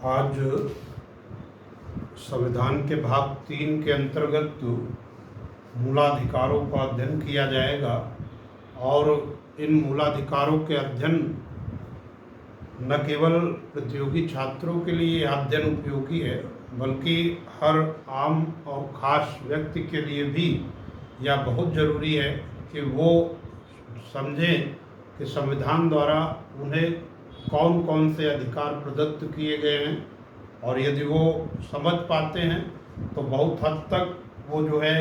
आज संविधान के भाग 3 के अंतर्गत मूलाधिकारों का अध्ययन किया जाएगा और इन मूलाधिकारों के अध्ययन न केवल प्रतियोगी छात्रों के लिए अध्ययन उपयोगी है बल्कि हर आम और ख़ास व्यक्ति के लिए भी यह बहुत ज़रूरी है कि वो समझें कि संविधान द्वारा उन्हें कौन कौन से अधिकार प्रदत्त किए गए हैं और यदि वो समझ पाते हैं तो बहुत हद तक वो जो है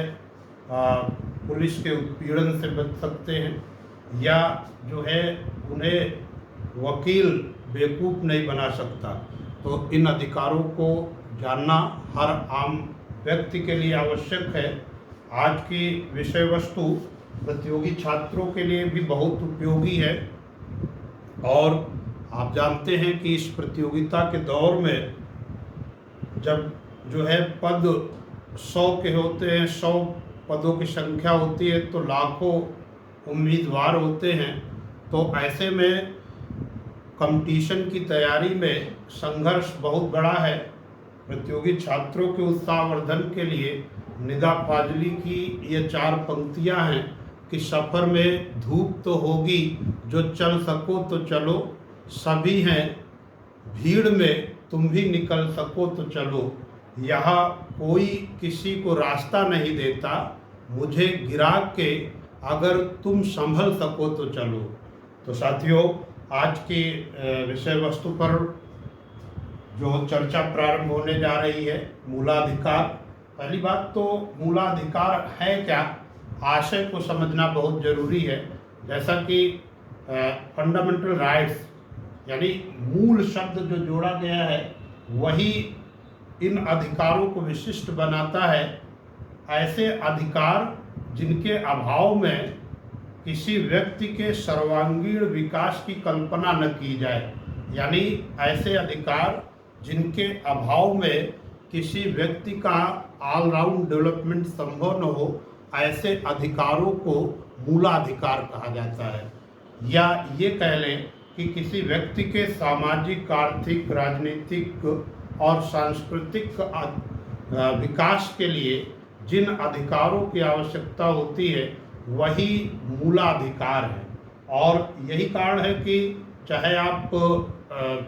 पुलिस के उत्पीड़न से बच सकते हैं या जो है उन्हें वकील बेवकूफ़ नहीं बना सकता। तो इन अधिकारों को जानना हर आम व्यक्ति के लिए आवश्यक है। आज की विषय वस्तु प्रतियोगी छात्रों के लिए भी बहुत उपयोगी है और आप जानते हैं कि इस प्रतियोगिता के दौर में जब जो है पद 100 के होते हैं, 100 पदों की संख्या होती है तो लाखों उम्मीदवार होते हैं। तो ऐसे में कंपटीशन की तैयारी में संघर्ष बहुत बड़ा है। प्रतियोगी छात्रों के उत्साहवर्धन के लिए निदा फाजली की ये 4 पंक्तियां हैं कि सफ़र में धूप तो होगी, जो चल सको तो चलो, सभी हैं भीड़ में, तुम भी निकल सको तो चलो, यहाँ कोई किसी को रास्ता नहीं देता, मुझे गिरा के अगर तुम संभल सको तो चलो। तो साथियों, आज की विषय वस्तु पर जो चर्चा प्रारंभ होने जा रही है, मूलाधिकार। पहली बात तो मूलाधिकार है क्या, आशय को समझना बहुत ज़रूरी है। जैसा कि फंडामेंटल राइट्स यानी मूल शब्द जो जोड़ा गया है वही इन अधिकारों को विशिष्ट बनाता है। ऐसे अधिकार जिनके अभाव में किसी व्यक्ति के सर्वांगीण विकास की कल्पना न की जाए, यानी ऐसे अधिकार जिनके अभाव में किसी व्यक्ति का ऑलराउंड डेवलपमेंट संभव न हो, ऐसे अधिकारों को मूलाधिकार कहा जाता है। या ये कह लें कि किसी व्यक्ति के सामाजिक, आर्थिक, राजनीतिक और सांस्कृतिक विकास के लिए जिन अधिकारों की आवश्यकता होती है वही मूलाधिकार है। और यही कारण है कि चाहे आप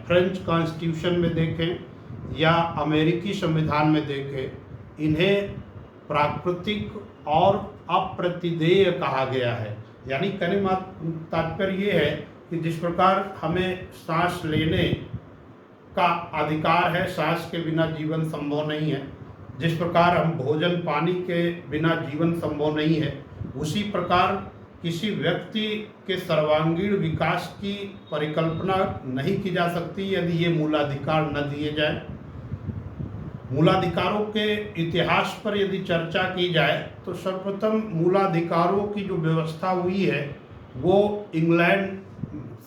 फ्रेंच कॉन्स्टिट्यूशन में देखें या अमेरिकी संविधान में देखें, इन्हें प्राकृतिक और अप्रतिदेय कहा गया है। यानी कहने का तात्पर्य ये है कि जिस प्रकार हमें सांस लेने का अधिकार है, सांस के बिना जीवन संभव नहीं है, जिस प्रकार हम भोजन पानी के बिना जीवन संभव नहीं है, उसी प्रकार किसी व्यक्ति के सर्वांगीण विकास की परिकल्पना नहीं की जा सकती यदि ये मूलाधिकार न दिए जाए। मूलाधिकारों के इतिहास पर यदि चर्चा की जाए तो सर्वप्रथम मूलाधिकारों की जो व्यवस्था हुई है वो इंग्लैंड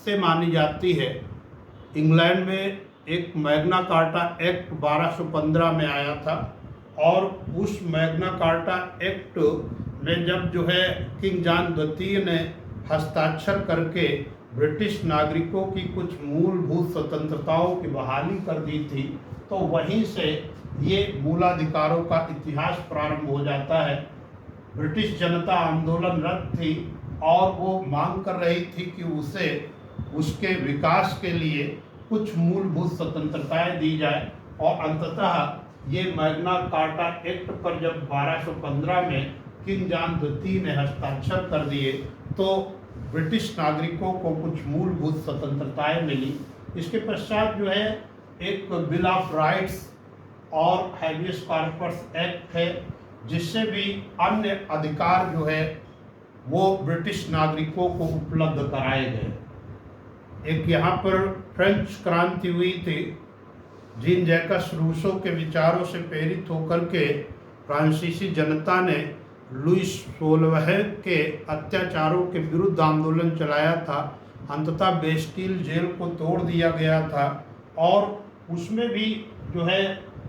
से मानी जाती है। इंग्लैंड में एक मैग्ना कार्टा एक्ट 1215 में आया था और उस मैग्ना कार्टा एक्ट में जब जो है किंग जॉन द्वितीय ने हस्ताक्षर करके ब्रिटिश नागरिकों की कुछ मूलभूत स्वतंत्रताओं की बहाली कर दी थी, तो वहीं से ये मूलाधिकारों का इतिहास प्रारंभ हो जाता है। ब्रिटिश जनता आंदोलनरत थी और वो मांग कर रही थी कि उसे उसके विकास के लिए कुछ मूलभूत स्वतंत्रताएं दी जाए और अंततः ये मैग्ना कार्टा एक्ट पर जब 1215 में किंग जॉन द्वितीय ने हस्ताक्षर कर दिए तो ब्रिटिश नागरिकों को कुछ मूलभूत स्वतंत्रताएं मिली। इसके पश्चात जो है एक बिल ऑफ राइट्स और हैबियस कॉर्पस एक्ट है, जिससे भी अन्य अधिकार जो है वो ब्रिटिश नागरिकों को उपलब्ध कराए गए। एक यहाँ पर फ्रेंच क्रांति हुई थी। जीन जैकस रूसो के विचारों से प्रेरित होकर के फ्रांसीसी जनता ने लुईस 16वें के अत्याचारों के विरुद्ध आंदोलन चलाया था। अंततः बेस्टिल जेल को तोड़ दिया गया था और उसमें भी जो है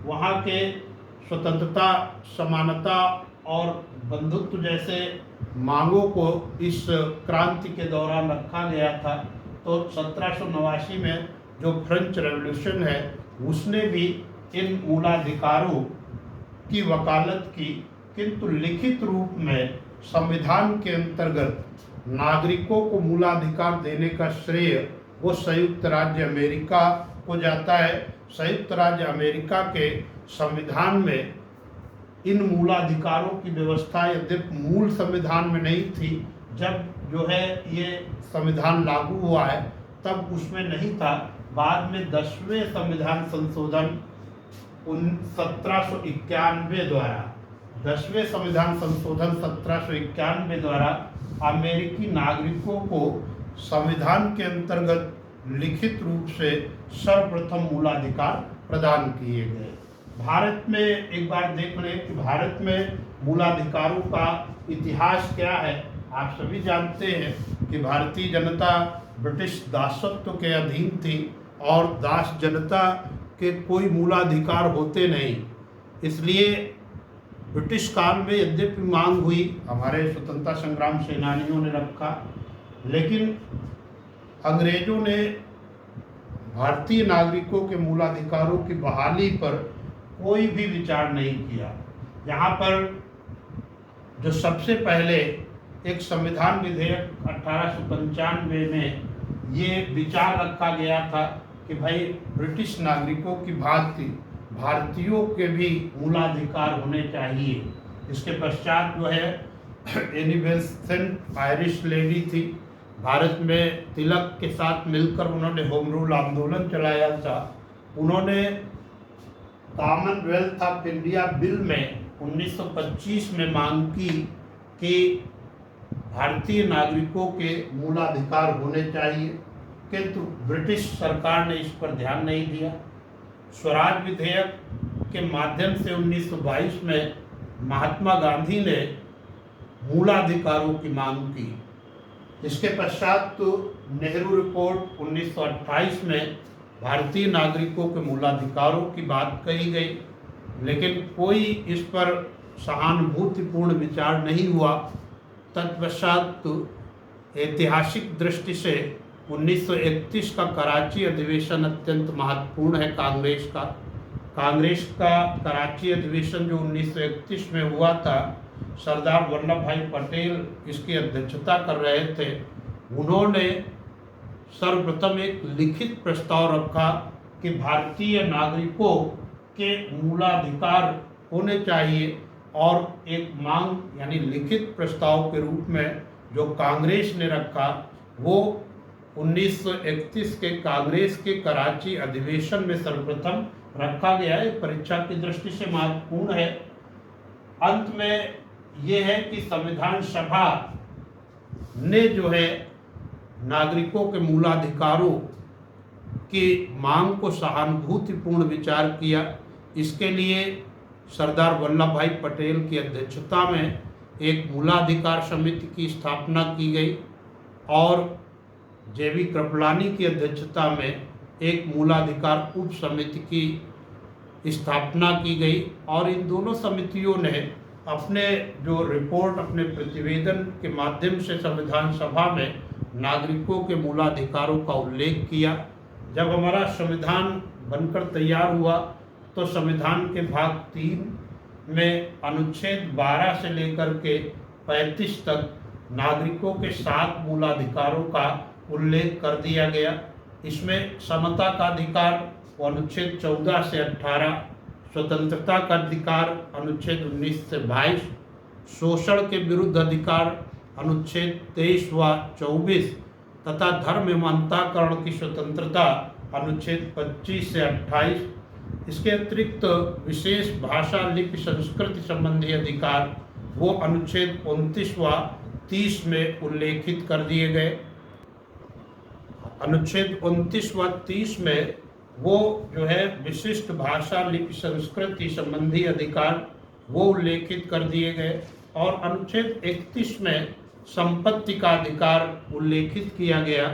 वहाँ के स्वतंत्रता, समानता और बंधुत्व जैसे मांगों को इस क्रांति के दौरान रखा गया था। तो 1789 में जो फ्रेंच रेवोल्यूशन है उसने भी इन मूलाधिकारों की वकालत की, किंतु लिखित रूप में संविधान के अंतर्गत नागरिकों को मूलाधिकार देने का श्रेय वो संयुक्त राज्य अमेरिका को जाता है। संयुक्त राज्य अमेरिका के संविधान में इन मूलाधिकारों की व्यवस्था यद्यपि मूल संविधान में नहीं थी, जब जो है ये संविधान लागू हुआ है तब उसमें नहीं था। बाद में 10वें संविधान संशोधन 1791 द्वारा 10वें संविधान संशोधन 1791 द्वारा अमेरिकी नागरिकों को संविधान के अंतर्गत लिखित रूप से सर्वप्रथम मूलाधिकार प्रदान किए गए। भारत में एक बार देख लें कि भारत में मूलाधिकारों का इतिहास क्या है। आप सभी जानते हैं कि भारतीय जनता ब्रिटिश दासत्व के अधीन थी और दास जनता के कोई मूलाधिकार होते नहीं। इसलिए ब्रिटिश काल में यद्यपि मांग हुई, हमारे स्वतंत्रता संग्राम सेनानियों ने रखा, लेकिन अंग्रेजों ने भारतीय नागरिकों के मूलाधिकारों की बहाली पर कोई भी विचार नहीं किया। यहाँ पर जो सबसे पहले एक संविधान विधेयक 1895 में ये विचार रखा गया था कि भाई ब्रिटिश नागरिकों की भांति भारतीयों के भी मूलाधिकार होने चाहिए। इसके पश्चात जो है एनी बेसेंट आयरिश लेडी थी, भारत में तिलक के साथ मिलकर उन्होंने होम रूल आंदोलन चलाया था। उन्होंने कॉमनवेल्थ ऑफ इंडिया बिल में 1925 में मांग की कि भारतीय नागरिकों के मूलाधिकार होने चाहिए, किंतु ब्रिटिश सरकार ने इस पर ध्यान नहीं दिया। स्वराज विधेयक के माध्यम से 1922 में महात्मा गांधी ने मूलाधिकारों की मांग की। इसके पश्चात तो नेहरू रिपोर्ट 1928 में भारतीय नागरिकों के मूलाधिकारों की बात कही गई, लेकिन कोई इस पर सहानुभूतिपूर्ण विचार नहीं हुआ। तत्पश्चात तो ऐतिहासिक दृष्टि से 1931 का कराची अधिवेशन अत्यंत महत्वपूर्ण है कांग्रेस का। कांग्रेस का कराची अधिवेशन जो 1931 में हुआ था, सरदार वल्लभ भाई पटेल इसकी अध्यक्षता कर रहे थे। उन्होंने सर्वप्रथम एक लिखित प्रस्ताव रखा कि भारतीय नागरिकों के मूलाधिकार होने चाहिए, और एक मांग यानी लिखित प्रस्ताव के रूप में जो कांग्रेस ने रखा वो 1931 के कांग्रेस के कराची अधिवेशन में सर्वप्रथम रखा गया है। परीक्षा की दृष्टि से महत्वपूर्ण है। अंत में ये है कि संविधान सभा ने जो है नागरिकों के मूलाधिकारों की मांग को सहानुभूतिपूर्ण विचार किया। इसके लिए सरदार वल्लभ भाई पटेल की अध्यक्षता में एक मूलाधिकार समिति की स्थापना की गई और जेबी कृपलानी की अध्यक्षता में एक मूलाधिकार उप समिति की स्थापना की गई। और इन दोनों समितियों ने अपने जो रिपोर्ट, अपने प्रतिवेदन के माध्यम से संविधान सभा में नागरिकों के मूलाधिकारों का उल्लेख किया। जब हमारा संविधान बनकर तैयार हुआ तो संविधान के भाग 3 में अनुच्छेद 12 से लेकर के 35 तक नागरिकों के 7 मूलाधिकारों का उल्लेख कर दिया गया। इसमें समता का अधिकार अनुच्छेद 14 से 18, स्वतंत्रता का अधिकार अनुच्छेद 19 से 22, शोषण के विरुद्ध अधिकार अनुच्छेद 23 व 24 तथा धर्म एवं अंतःकरण की स्वतंत्रता अनुच्छेद 25 से 28। इसके अतिरिक्त विशेष भाषा लिपि संस्कृति संबंधी अधिकार वो अनुच्छेद 29 व 30 में उल्लेखित कर दिए गए। अनुच्छेद 29 व 30 में वो जो है विशिष्ट भाषा लिपि संस्कृति संबंधी अधिकार वो उल्लेखित कर दिए गए। और अनुच्छेद 31 में संपत्ति का अधिकार उल्लेखित किया गया।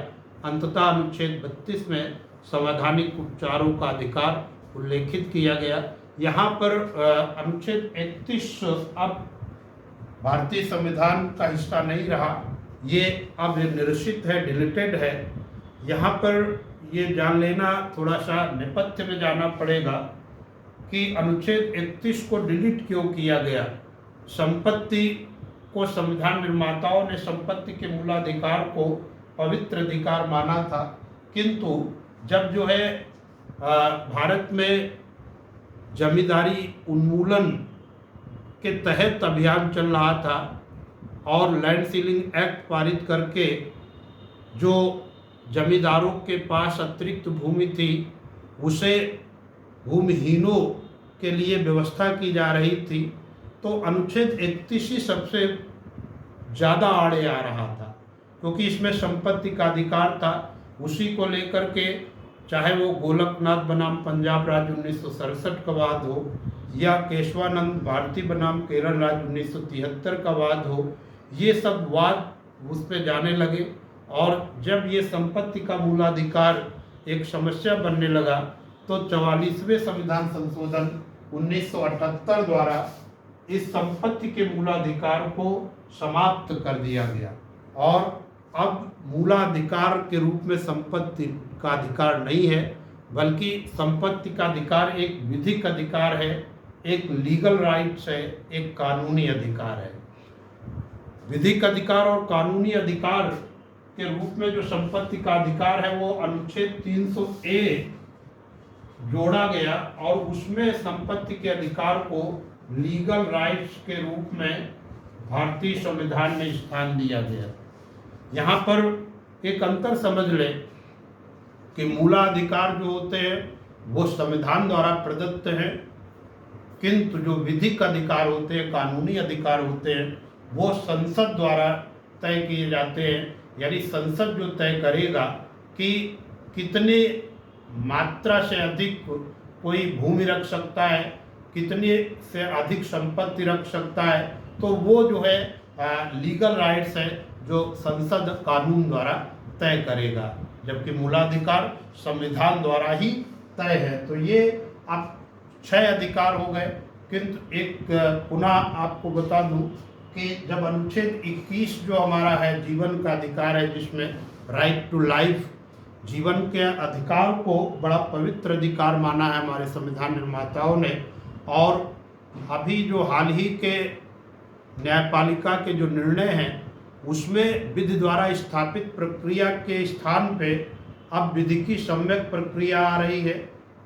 अंततः अनुच्छेद 32 में संवैधानिक उपचारों का अधिकार उल्लेखित किया गया। यहाँ पर अनुच्छेद 31 अब भारतीय संविधान का हिस्सा नहीं रहा, ये अब निरसित है, डिलीटेड है। यहाँ पर ये जान लेना, थोड़ा सा नेपथ्य में जाना पड़ेगा कि अनुच्छेद 31 को डिलीट क्यों किया गया। संपत्ति को संविधान निर्माताओं ने संपत्ति के मूलाधिकार को पवित्र अधिकार माना था, किंतु जब जो है भारत में जमींदारी उन्मूलन के तहत अभियान चल रहा था और लैंड सीलिंग एक्ट पारित करके जो जमींदारों के पास अतिरिक्त भूमि थी उसे भूमिहीनों के लिए व्यवस्था की जा रही थी, तो अनुच्छेद 31 ही सबसे ज़्यादा आड़े आ रहा था, क्योंकि इसमें संपत्ति का अधिकार था। उसी को लेकर के चाहे वो गोलकनाथ बनाम पंजाब राज्य 1967 का वाद हो या केशवानंद भारती बनाम केरल राज्य 1973 का वाद हो, ये सब वाद उस पर जाने लगे। और जब ये संपत्ति का मूलाधिकार एक समस्या बनने लगा तो 44वें संविधान संशोधन 1978 द्वारा इस संपत्ति के मूलाधिकार को समाप्त कर दिया गया और अब मूलाधिकार के रूप में संपत्ति का अधिकार नहीं है, बल्कि संपत्ति का अधिकार एक विधिक अधिकार है, एक लीगल राइट्स है, एक कानूनी अधिकार है। विधिक अधिकार और कानूनी अधिकार के रूप में जो संपत्ति का अधिकार है वो अनुच्छेद 300A जोड़ा गया और उसमें संपत्ति के अधिकार को लीगल राइट्स के रूप में भारतीय संविधान में स्थान दिया गया। यहाँ पर एक अंतर समझ लें कि मूलाधिकार जो होते हैं वो संविधान द्वारा प्रदत्त हैं, किंतु जो विधिक अधिकार होते हैं, कानूनी अधिकार होते हैं, वो संसद द्वारा तय किए जाते हैं। यानी संसद जो तय करेगा कि कितने मात्रा से अधिक कोई भूमि रख सकता है, कितने से अधिक संपत्ति रख सकता है, तो वो जो है लीगल राइट्स है जो संसद कानून द्वारा तय करेगा, जबकि मूलाधिकार संविधान द्वारा ही तय है। तो ये अब 6 अधिकार हो गए, किंतु एक पुनः आपको बता दूं कि जब अनुच्छेद 21 जो हमारा है जीवन का अधिकार है, जिसमें राइट टू लाइफ, जीवन के अधिकार को बड़ा पवित्र अधिकार माना है हमारे संविधान निर्माताओं ने। और अभी जो हाल ही के न्यायपालिका के जो निर्णय हैं उसमें विधि द्वारा स्थापित प्रक्रिया के स्थान पे अब विधिकी सम्यक प्रक्रिया आ रही है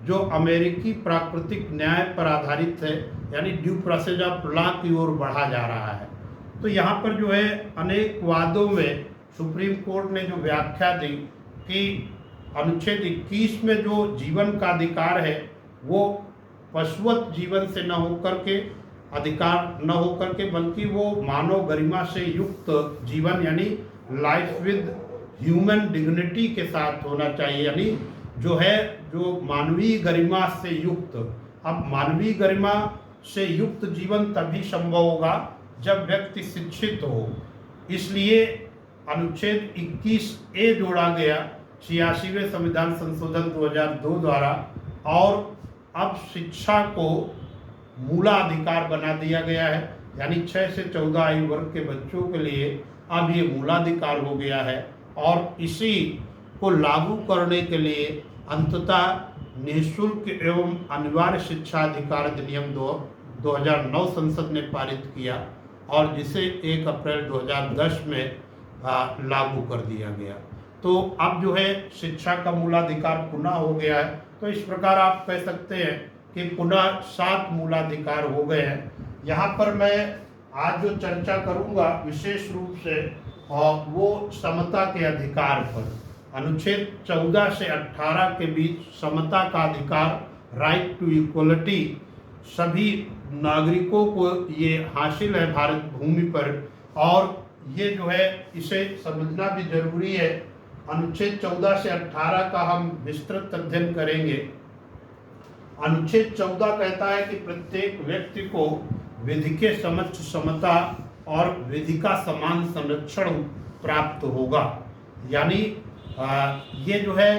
जो अमेरिकी प्राकृतिक न्याय पर आधारित है, यानी ड्यू प्रोसेस ऑफ लॉ की ओर बढ़ा जा रहा है। तो यहाँ पर जो है अनेक वादों में सुप्रीम कोर्ट ने जो व्याख्या दी कि अनुच्छेद 21 में जो जीवन का अधिकार है वो पशुवत जीवन से न होकर के अधिकार न होकर के, बल्कि वो मानव गरिमा से युक्त जीवन यानी लाइफ विद ह्यूमन डिग्निटी के साथ होना चाहिए, यानी जो है जो मानवीय गरिमा से युक्त। अब मानवीय गरिमा से युक्त जीवन तभी संभव होगा जब व्यक्ति शिक्षित हो, इसलिए अनुच्छेद 21A जोड़ा गया 86वें संविधान संशोधन 2002 द्वारा और अब शिक्षा को मूलाधिकार बना दिया गया है, यानी 6 से 14 आयु वर्ग के बच्चों के लिए अब ये मूलाधिकार हो गया है। और इसी को लागू करने के लिए अंततः निःशुल्क एवं अनिवार्य शिक्षा अधिकार अधिनियम 2009 संसद ने पारित किया और जिसे 1 अप्रैल 2010 में लागू कर दिया गया। तो अब जो है शिक्षा का मूलाधिकार पुनः हो गया है। तो इस प्रकार आप कह सकते हैं कि पुनः 7 मूलाधिकार हो गए हैं। यहाँ पर मैं आज जो चर्चा करूँगा विशेष रूप से वो समता के अधिकार पर, अनुच्छेद 14 से 18 के बीच समता का अधिकार, राइट टू इक्वलिटी, सभी नागरिकों को ये हासिल है भारत भूमि पर और ये जो है इसे समझना भी जरूरी है। अनुच्छेद 14 से 18 का हम विस्तृत अध्ययन करेंगे। अनुच्छेद 14 कहता है कि प्रत्येक व्यक्ति को विधि के समक्ष समता और विधि का समान संरक्षण प्राप्त होगा। यानी ये जो है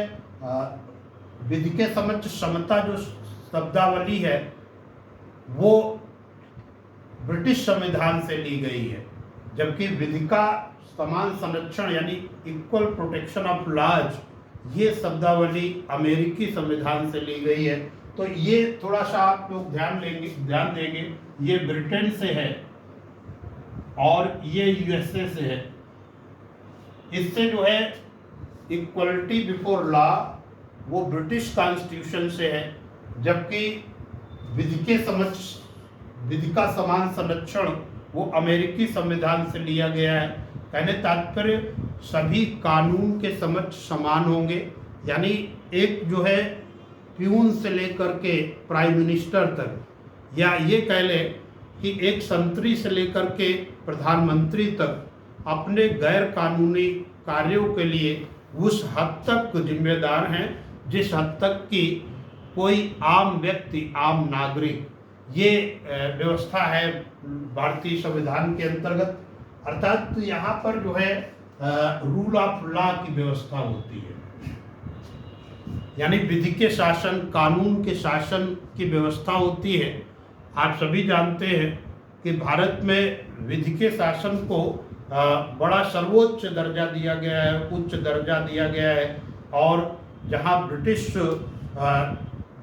विधि के समक्ष समता जो शब्दावली है वो ब्रिटिश संविधान से ली गई है, जबकि विधि का समान संरक्षण यानी इक्वल प्रोटेक्शन ऑफ लॉज ये शब्दावली अमेरिकी संविधान से ली गई है। तो ये थोड़ा सा आप लोग ध्यान देंगे, ये ब्रिटेन से है और ये यूएसए से है। इससे जो है इक्वलिटी बिफोर लॉ वो ब्रिटिश कॉन्स्टिट्यूशन से है, जबकि विधि का समान संरक्षण वो अमेरिकी संविधान से लिया गया है। कहने तात्पर्य सभी कानून के समक्ष समान होंगे, यानी एक जो है प्यून से लेकर के प्राइम मिनिस्टर तक, या ये कह ले कि एक संतरी से लेकर के प्रधानमंत्री तक अपने गैर कानूनी कार्यों के लिए उस हद तक जिम्मेदार हैं जिस हद तक कि कोई आम व्यक्ति, आम नागरिक। ये व्यवस्था है भारतीय संविधान के अंतर्गत। अर्थात तो यहाँ पर जो है रूल ऑफ लॉ की व्यवस्था होती है, यानी विधि के शासन, कानून के शासन की व्यवस्था होती है। आप सभी जानते हैं कि भारत में विधि के शासन को बड़ा सर्वोच्च दर्जा दिया गया है, उच्च दर्जा दिया गया है। और जहाँ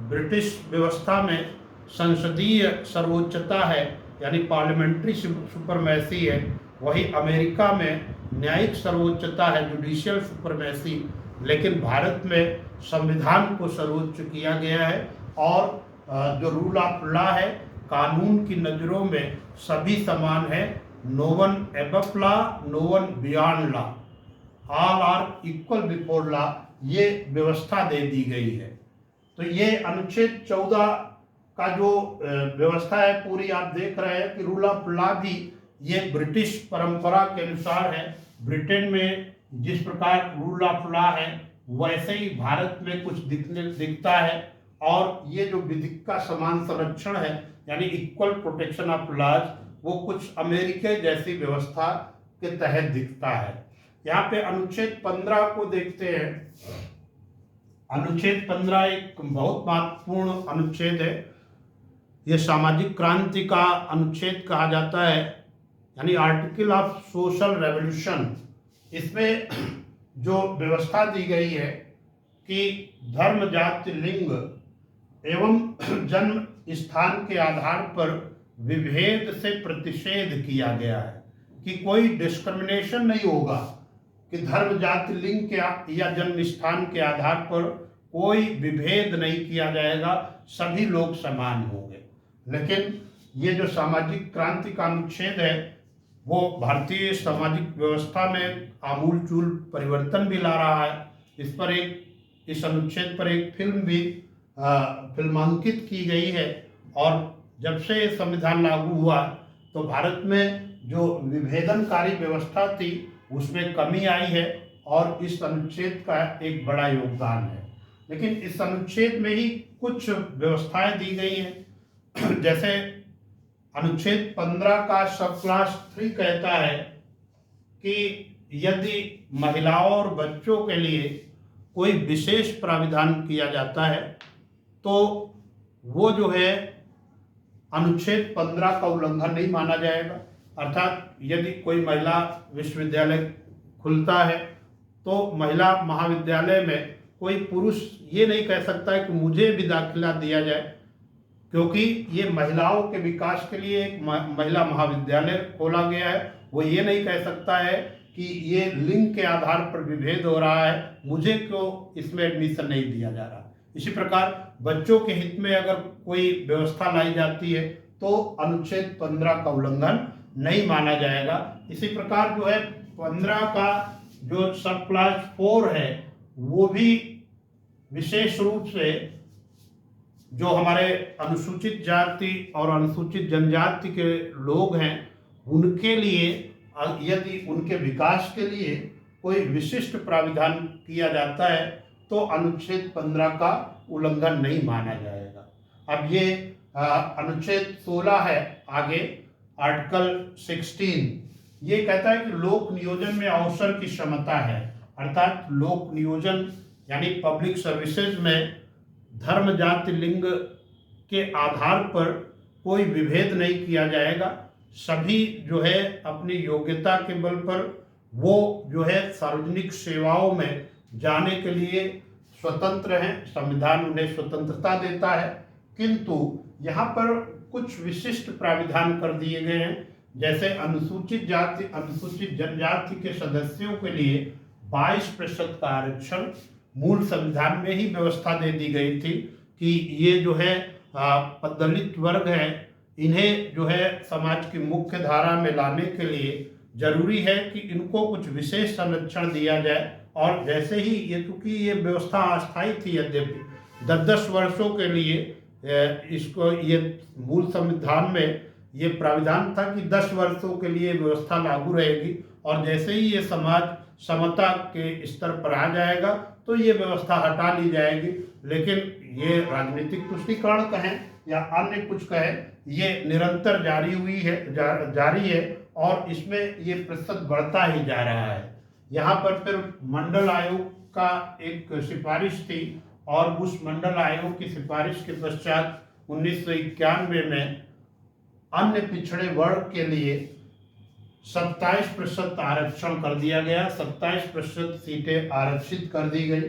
ब्रिटिश व्यवस्था में संसदीय सर्वोच्चता है, यानी पार्लियामेंट्री सुपरमैसी है, वही अमेरिका में न्यायिक सर्वोच्चता है, जुडिशियल सुपरमैसी। लेकिन भारत में संविधान को सर्वोच्च किया गया है और जो रूल ऑफ लॉ है, कानून की नज़रों में सभी समान है। No one above law, no one beyond law, all are equal before law, ये व्यवस्था दे दी गई है। तो ये अनुच्छेद 14 का जो व्यवस्था है पूरी आप देख रहे हैं कि रूल ऑफ लॉ भी ये ब्रिटिश परंपरा के अनुसार है। ब्रिटेन में जिस प्रकार रूल ऑफ लॉ है वैसे ही भारत में कुछ दिखता है। और ये जो विधि का समान संरक्षण है, यानी इक्वल प्रोटेक्शन ऑफ लॉज, वो कुछ अमेरिका जैसी व्यवस्था के तहत दिखता है। यहाँ पे अनुच्छेद 15 को देखते हैं। अनुच्छेद 15 एक बहुत महत्वपूर्ण अनुच्छेद है। ये सामाजिक क्रांति का अनुच्छेद कहा जाता है, यानी आर्टिकल ऑफ सोशल रेवोल्यूशन। इसमें जो व्यवस्था दी गई है कि धर्म, जाति, लिंग एवं जन्म स्थान के आधार पर विभेद से प्रतिषेध किया गया है, कि कोई डिस्क्रिमिनेशन नहीं होगा, कि धर्म, जाति, लिंग के या जन्म स्थान के आधार पर कोई विभेद नहीं किया जाएगा, सभी लोग समान होंगे। लेकिन ये जो सामाजिक क्रांति का अनुच्छेद है वो भारतीय सामाजिक व्यवस्था में आमूलचूल परिवर्तन भी ला रहा है। इस अनुच्छेद पर एक फिल्म भी फिल्मांकित की गई है। और जब से संविधान लागू हुआ तो भारत में जो विभेदनकारी व्यवस्था थी उसमें कमी आई है और इस अनुच्छेद का एक बड़ा योगदान है। लेकिन इस अनुच्छेद में ही कुछ व्यवस्थाएं दी गई हैं। जैसे अनुच्छेद 15 का सब क्लास 3 कहता है कि यदि महिलाओं और बच्चों के लिए कोई विशेष प्राविधान किया जाता है तो वो जो है अनुच्छेद 15 का उल्लंघन नहीं माना जाएगा। अर्थात यदि कोई महिला विश्वविद्यालय खुलता है तो महिला महाविद्यालय में कोई पुरुष ये नहीं कह सकता है कि मुझे भी दाखिला दिया जाए, क्योंकि ये महिलाओं के विकास के लिए एक महिला महाविद्यालय खोला गया है। वो ये नहीं कह सकता है कि ये लिंग के आधार पर विभेद हो रहा है, मुझे क्यों इसमें एडमिशन नहीं दिया जा रहा। इसी प्रकार बच्चों के हित में अगर कोई व्यवस्था लाई जाती है तो अनुच्छेद 15 का उल्लंघन नहीं माना जाएगा। इसी प्रकार जो है 15 का जो सब क्लास 4 है वो भी विशेष रूप से जो हमारे अनुसूचित जाति और अनुसूचित जनजाति के लोग हैं उनके लिए यदि उनके विकास के लिए कोई विशिष्ट प्राविधान किया जाता है तो अनुच्छेद 15 का उल्लंघन नहीं माना जाएगा। अब ये अनुच्छेद 16 है आगे, आर्टिकल 16, ये कहता है कि लोक नियोजन में अवसर की क्षमता है। अर्थात लोक नियोजन यानी पब्लिक सर्विसेज में धर्म, जाति, लिंग के आधार पर कोई विभेद नहीं किया जाएगा। सभी जो है अपनी योग्यता के बल पर वो जो है सार्वजनिक सेवाओं में जाने के लिए स्वतंत्र हैं, संविधान उन्हें स्वतंत्रता देता है, किंतु यहाँ पर कुछ विशिष्ट प्राविधान कर दिए गए हैं। जैसे अनुसूचित जाति अनुसूचित जनजाति के सदस्यों के लिए 22% का आरक्षण मूल संविधान में ही व्यवस्था दे दी गई थी कि ये जो है दलित वर्ग है, इन्हें जो है समाज की मुख्य धारा में लाने के लिए जरूरी है कि इनको कुछ विशेष संरक्षण दिया जाए। और जैसे ही ये, क्योंकि ये व्यवस्था अस्थायी थी, यद्यपि 10-10 वर्षों के लिए इसको ये मूल संविधान में ये प्राविधान था कि 10 वर्षों के लिए व्यवस्था लागू रहेगी, और जैसे ही ये समाज समता के स्तर पर आ जाएगा तो ये व्यवस्था हटा ली जाएगी। लेकिन ये राजनीतिक तुष्टीकरण कहें या अन्य कुछ कहें, ये निरंतर जारी हुई है, जारी है, और इसमें ये प्रतिशत बढ़ता ही जा रहा है। यहाँ पर फिर मंडल आयोग का एक सिफारिश थी, और उस मंडल आयोग की सिफारिश के पश्चात 1991 में अन्य पिछड़े वर्ग के लिए 27% आरक्षण कर दिया गया, 27% सीटें आरक्षित कर दी गई।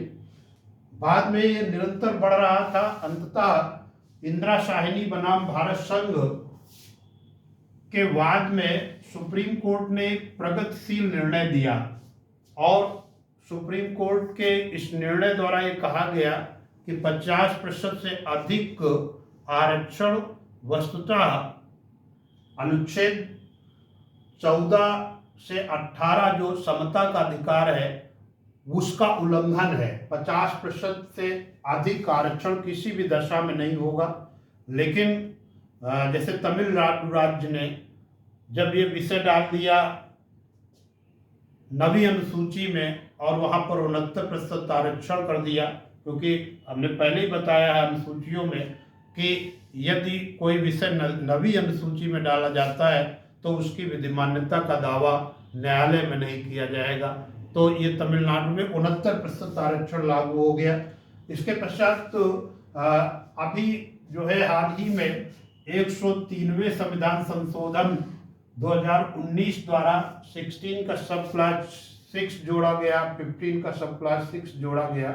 बाद में ये निरंतर बढ़ रहा था। अंततः इंदिरा शाहिनी बनाम भारत संघ के वाद में सुप्रीम कोर्ट ने एक प्रगतिशील निर्णय दिया, और सुप्रीम कोर्ट के इस निर्णय द्वारा ये कहा गया कि 50% से अधिक आरक्षण वस्तुतः अनुच्छेद 14 से 18 जो समता का अधिकार है उसका उल्लंघन है। 50% से अधिक आरक्षण किसी भी दशा में नहीं होगा। लेकिन जैसे तमिलनाडु राज्य ने जब ये विषय डाल दिया 9वीं अनुसूची में, और वहाँ पर 69% आरक्षण कर दिया, क्योंकि हमने पहले ही बताया है अनुसूचियों में कि यदि कोई विषय 9वीं अनुसूची में डाला जाता है तो उसकी विधिमान्यता का दावा न्यायालय में नहीं किया जाएगा। तो ये तमिलनाडु में 69% आरक्षण लागू हो गया। इसके पश्चात तो अभी जो है हाल ही में 103वें संविधान संशोधन 2019 द्वारा 16 का सब क्लास 6 जोड़ा गया, 15 का सब क्लास 6 जोड़ा गया,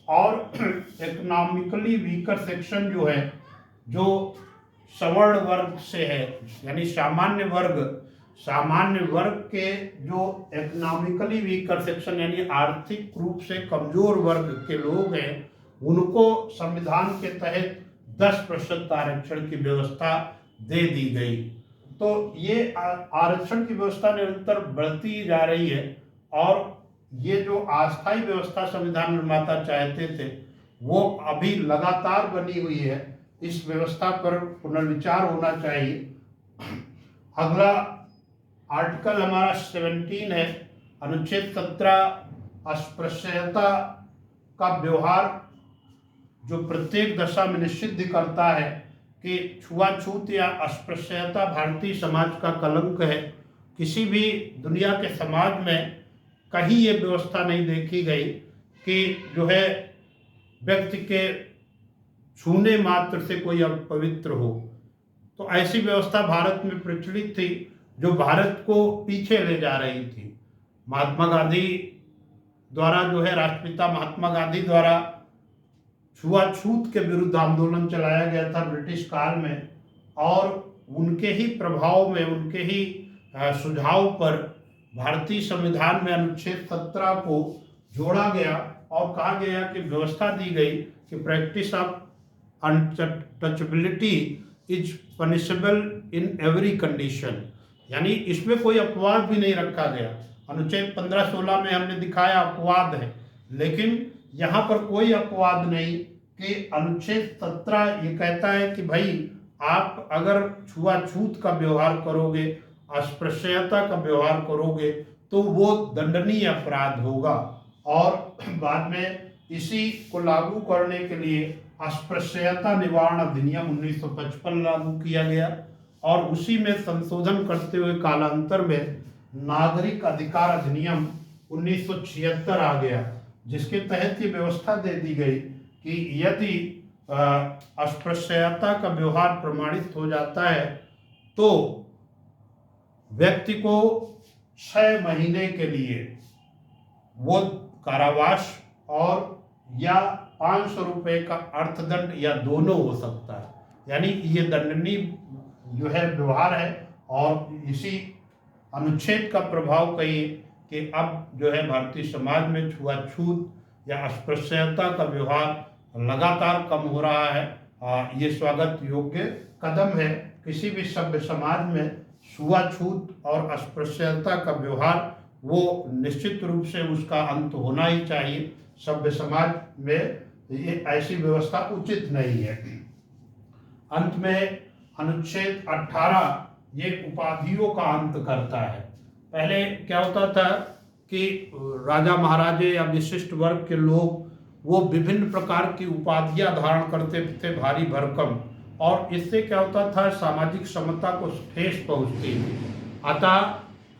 और इकोनॉमिकली वीकर सेक्शन जो है, जो सवर्ण वर्ग से है, यानी सामान्य वर्ग के जो इकोनॉमिकली वीकर सेक्शन यानी आर्थिक रूप से कमजोर वर्ग के लोग हैं, उनको संविधान के तहत 10% आरक्षण की व्यवस्था दे दी गई। तो ये आरक्षण की व्यवस्था निरंतर बढ़ती जा रही है, और ये जो अस्थायी व्यवस्था संविधान निर्माता चाहते थे वो अभी लगातार बनी हुई है। इस व्यवस्था पर पुनर्विचार होना चाहिए। अगला आर्टिकल हमारा 17 है, अनुच्छेद 17 अस्पृश्यता का व्यवहार, जो प्रत्येक दशा में निषिद्ध करता है कि छुआछूत या अस्पृश्यता भारतीय समाज का कलंक है। किसी भी दुनिया के समाज में कहीं ये व्यवस्था नहीं देखी गई कि जो है व्यक्ति के छूने मात्र से कोई अपवित्र हो। तो ऐसी व्यवस्था भारत में प्रचलित थी जो भारत को पीछे ले जा रही थी। महात्मा गांधी द्वारा जो है, राष्ट्रपिता महात्मा गांधी द्वारा छुआछूत के विरुद्ध आंदोलन चलाया गया था ब्रिटिश काल में, और उनके ही प्रभाव में, उनके ही सुझाव पर भारतीय संविधान में अनुच्छेद 17 को जोड़ा गया, और कहा गया कि व्यवस्था दी गई कि practice of untouchability is punishable in every condition, यानी इसमें कोई अपवाद भी नहीं रखा गया। अनुच्छेद 15-16 में हमने दिखाया अपवाद है, लेकिन यहाँ पर कोई अपवाद नहीं कि अनुच्छेद 17 ये कहता है कि भाई आप अगर छुआछूत का व्यवहार करोगे, अस्पृश्यता का व्यवहार करोगे तो वो दंडनीय अपराध होगा। और बाद में इसी को लागू करने के लिए अस्पृश्यता निवारण अधिनियम 1955 लागू किया गया, और उसी में संशोधन करते हुए कालांतर में नागरिक अधिकार अधिनियम 1976 आ गया, जिसके तहत ये व्यवस्था दे दी गई कि यदि अस्पृश्यता का व्यवहार प्रमाणित हो जाता है तो व्यक्ति को 6 महीने के लिए वो कारावास और या 500 रुपये का अर्थदंड या दोनों हो सकता है। यानी ये दंडनीय जो है व्यवहार है। और इसी अनुच्छेद का प्रभाव कहिए कि अब जो है भारतीय समाज में छुआछूत या अस्पृश्यता का व्यवहार लगातार कम हो रहा है। ये स्वागत योग्य कदम है। किसी भी सभ्य समाज में छुआछूत और अस्पृश्यता का व्यवहार वो निश्चित रूप से उसका अंत होना ही चाहिए। सभ्य समाज में ये ऐसी व्यवस्था उचित नहीं है। अंत में अनुच्छेद 18 ये उपाधियों का अंत करता है। पहले क्या होता था कि राजा महाराजे या विशिष्ट वर्ग के लोग वो विभिन्न प्रकार की उपाधियां धारण करते थे, भारी भरकम, और इससे क्या होता था, सामाजिक समता को ठेस पहुंचती थी। अतः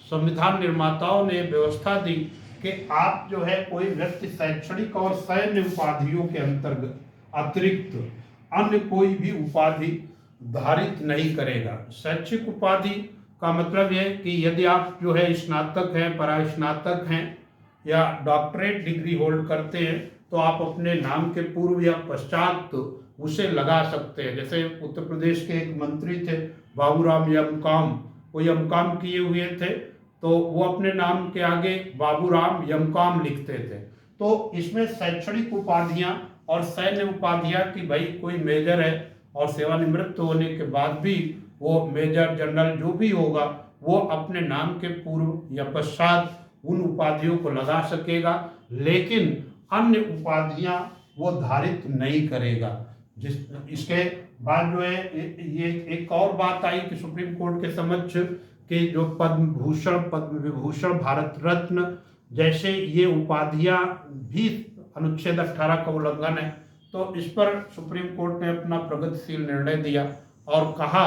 संविधान निर्माताओं ने व्यवस्था दी कि आप जो है कोई व्यक्ति शैक्षणिक और सैन्य उपाधियों के अंतर्गत अतिरिक्त अन्य कोई भी उपाधि धारित नहीं करेगा। शैक्षिक उपाधि का मतलब है कि यदि आप जो है स्नातक हैं, परास्नातक हैं या डॉक्टरेट डिग्री होल्ड करते हैं तो आप अपने नाम के पूर्व या पश्चात उसे लगा सकते हैं। जैसे उत्तर प्रदेश के एक मंत्री थे बाबूराम यमकाम, वो यमकाम किए हुए थे तो वो अपने नाम के आगे बाबूराम यमकाम लिखते थे। तो इसमें शैक्षणिक उपाधियां और सैन्य उपाधियां कि भाई कोई मेजर है और सेवानिवृत्त होने के बाद भी वो मेजर जनरल जो भी होगा वो अपने नाम के पूर्व या पश्चात उन उपाधियों को लगा सकेगा, लेकिन अन्य उपाधियां वो धारित नहीं करेगा। इसके बाद जो है ये एक और बात आई कि सुप्रीम कोर्ट के समक्ष कि जो पद्म भूषण, पद्म विभूषण, भारत रत्न जैसे ये उपाधियां भी अनुच्छेद 18 का उल्लंघन है। तो इस पर सुप्रीम कोर्ट ने अपना प्रगतिशील निर्णय दिया और कहा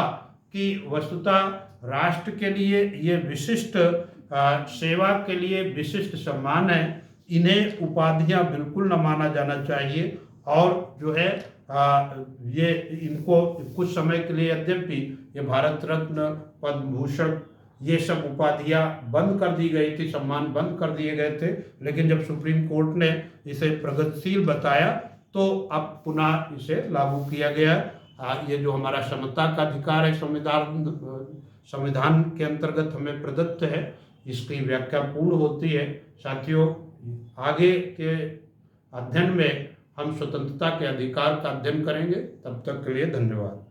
कि वस्तुतः राष्ट्र के लिए ये विशिष्ट सेवा के लिए विशिष्ट सम्मान है, इन्हें उपाधियां बिल्कुल न माना जाना चाहिए। और जो है ये इनको कुछ समय के लिए यद्यपि ये भारत रत्न, पद्म भूषण ये सब उपाधियां बंद कर दी गई थी, सम्मान बंद कर दिए गए थे, लेकिन जब सुप्रीम कोर्ट ने इसे प्रगतिशील बताया तो अब पुनः इसे लागू किया गया। ये जो हमारा समता का अधिकार है संविधान के अंतर्गत हमें प्रदत्त है, इसकी व्याख्या पूर्ण होती है। साथियों, आगे के अध्ययन में हम स्वतंत्रता के अधिकार का अध्ययन करेंगे। तब तक के लिए धन्यवाद।